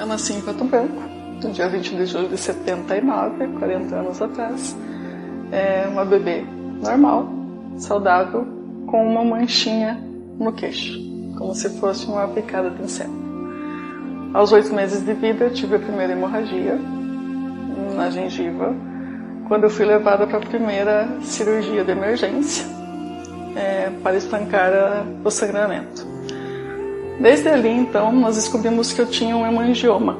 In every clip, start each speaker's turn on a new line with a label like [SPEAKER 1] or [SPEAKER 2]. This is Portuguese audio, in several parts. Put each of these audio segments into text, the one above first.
[SPEAKER 1] nasci em Pato Branco, no dia 20 de julho de 79, 40 anos atrás. Uma bebê normal, saudável, com uma manchinha no queixo, como se fosse uma picada de inseto. Aos 8 meses de vida, eu tive a primeira hemorragia na gengiva, quando eu fui levada para a primeira cirurgia de emergência para estancar o sangramento. Desde ali, então, nós descobrimos que eu tinha um hemangioma.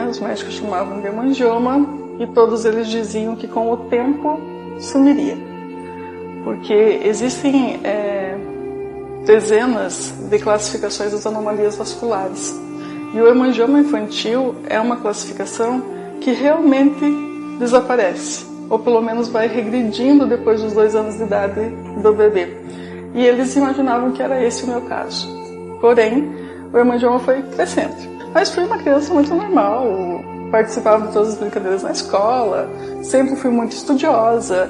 [SPEAKER 1] Os médicos chamavam de hemangioma e todos eles diziam que com o tempo sumiria. Porque existem dezenas de classificações das anomalias vasculares. E o hemangioma infantil é uma classificação que realmente desaparece, ou pelo menos vai regredindo depois dos 2 anos de idade do bebê. E eles imaginavam que era esse o meu caso. Porém, o hemangioma foi crescendo. Mas fui uma criança muito normal, participava de todas as brincadeiras na escola, sempre fui muito estudiosa.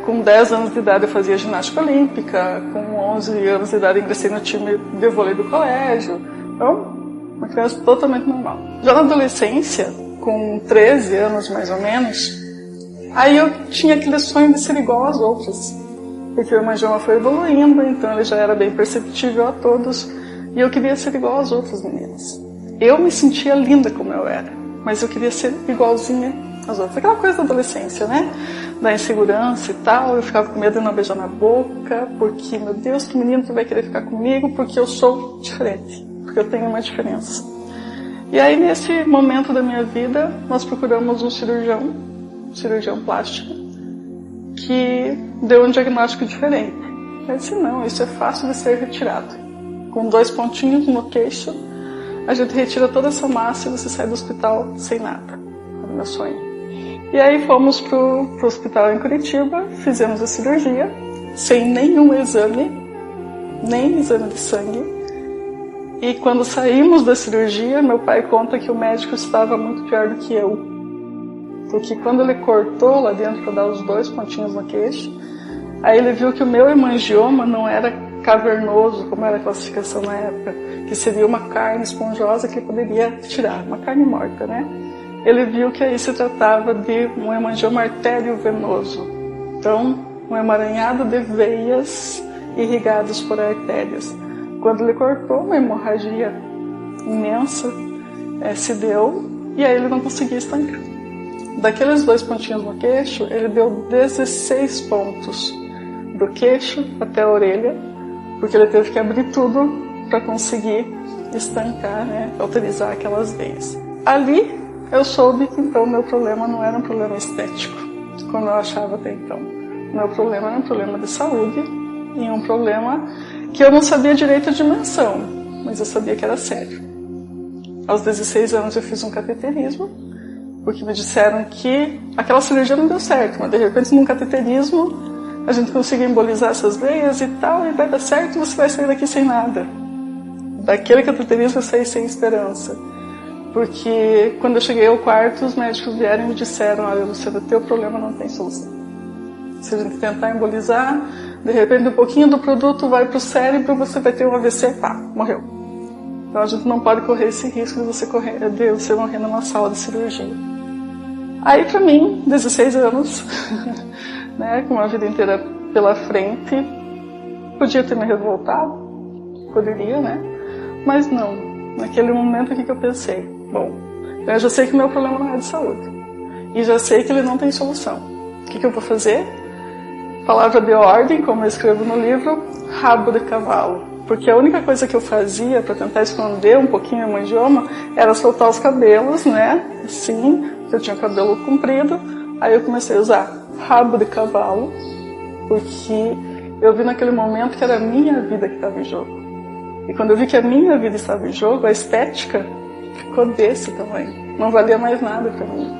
[SPEAKER 1] Com 10 anos de idade eu fazia ginástica olímpica, com 11 anos de idade ingressei no time de vôlei do colégio. Então, uma criança totalmente normal. Já na adolescência, com 13 anos mais ou menos, aí eu tinha aquele sonho de ser igual às outras. Porque o hemangioma foi evoluindo, então ele já era bem perceptível a todos, e eu queria ser igual às outras meninas. Eu me sentia linda como eu era, mas eu queria ser igualzinha às outras. Aquela coisa da adolescência, né? Da insegurança e tal, eu ficava com medo de não beijar na boca, porque, meu Deus, que menino que vai querer ficar comigo, porque eu sou diferente, porque eu tenho uma diferença. E aí, nesse momento da minha vida, nós procuramos um cirurgião plástico, que deu um diagnóstico diferente. Eu disse, não, isso é fácil de ser retirado. Com 2 pontinhos no queixo, a gente retira toda essa massa e você sai do hospital sem nada. Era o meu sonho. E aí fomos pro hospital em Curitiba, fizemos a cirurgia, sem nenhum exame, nem exame de sangue. E quando saímos da cirurgia, meu pai conta que o médico estava muito pior do que eu. Porque quando ele cortou lá dentro para dar os 2 pontinhos no queixo, aí ele viu que o meu hemangioma não era cavernoso, como era a classificação na época, que seria uma carne esponjosa que poderia tirar, uma carne morta, né? Ele viu que aí se tratava de um hemangioma artério-venoso. Então, um emaranhado de veias irrigadas por artérias. Quando ele cortou, uma hemorragia imensa se deu, e aí ele não conseguia estancar. Daqueles 2 pontinhos no queixo, ele deu 16 pontos do queixo até a orelha, porque ele teve que abrir tudo para conseguir estancar, autorizar aquelas veias. Ali eu soube que então meu problema não era um problema estético, como eu achava até então. Meu problema era um problema de saúde e um problema que eu não sabia direito a dimensão, mas eu sabia que era sério. Aos 16 anos eu fiz um cateterismo, porque me disseram que aquela cirurgia não deu certo, mas de repente num cateterismo a gente conseguiu embolizar essas veias e tal, e vai dar certo e você vai sair daqui sem nada. Daquele cateterismo eu saí sem esperança. Porque quando eu cheguei ao quarto, os médicos vieram e me disseram, olha, Luciana, teu problema não tem solução. Se a gente tentar embolizar, de repente um pouquinho do produto vai para o cérebro, você vai ter um AVC, pá, morreu. Então a gente não pode correr esse risco de você morrer numa sala de cirurgia. Aí pra mim, 16 anos, com uma vida inteira pela frente, podia ter me revoltado, poderia, mas não. Naquele momento aqui que eu pensei, bom, eu já sei que meu problema não é de saúde, e já sei que ele não tem solução. O que eu vou fazer? Palavra de ordem, como eu escrevo no livro, rabo de cavalo. Porque a única coisa que eu fazia para tentar esconder um pouquinho o hemangioma era soltar os cabelos, assim, eu tinha cabelo comprido. Aí eu comecei a usar rabo de cavalo, porque eu vi naquele momento que era a minha vida que estava em jogo. E quando eu vi que a minha vida estava em jogo, a estética ficou desse tamanho. Não valia mais nada para mim.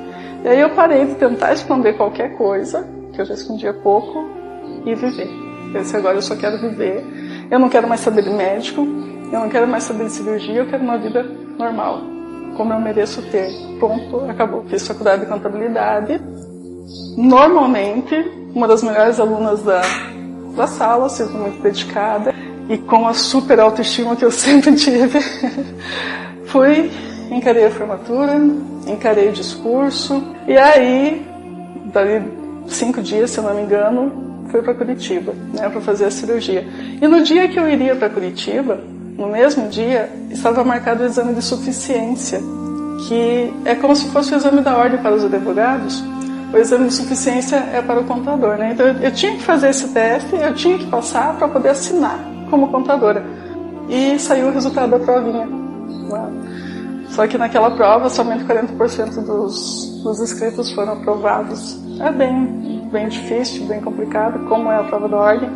[SPEAKER 1] E aí eu parei de tentar esconder qualquer coisa, que eu já escondia pouco, e viver. Eu disse, agora eu só quero viver. Eu não quero mais saber de médico, eu não quero mais saber de cirurgia, eu quero uma vida normal, como eu mereço ter. Ponto, acabou. Fiz faculdade de contabilidade. Normalmente, uma das melhores alunas da sala, sempre muito dedicada, e com a super autoestima que eu sempre tive, fui encarei a formatura, encarei o discurso, e aí, dali 5 dias, se eu não me engano, fui para Curitiba, né, para fazer a cirurgia. E no dia que eu iria para Curitiba, no mesmo dia, estava marcado o exame de suficiência, que é como se fosse o exame da ordem para os advogados. O exame de suficiência é para o contador, né? Então eu tinha que fazer esse teste, eu tinha que passar para poder assinar como contadora. E saiu o resultado da provinha. Só que naquela prova, somente 40% dos inscritos foram aprovados. É bem difícil, bem complicado, como é a prova da ordem,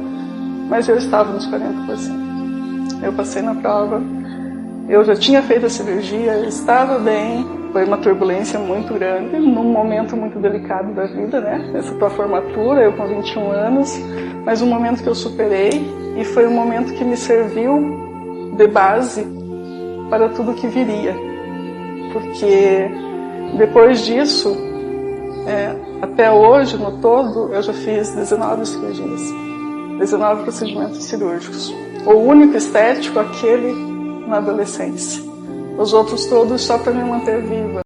[SPEAKER 1] mas eu estava nos 40%. Eu passei na prova, eu já tinha feito a cirurgia, eu estava bem. Foi uma turbulência muito grande, num momento muito delicado da vida, né? Essa tua formatura, eu com 21 anos, mas um momento que eu superei e foi um momento que me serviu de base para tudo que viria. Porque depois disso, até hoje, no todo, eu já fiz 19 cirurgias, 19 procedimentos cirúrgicos. O único estético, aquele na adolescência. Os outros todos só para me manter viva.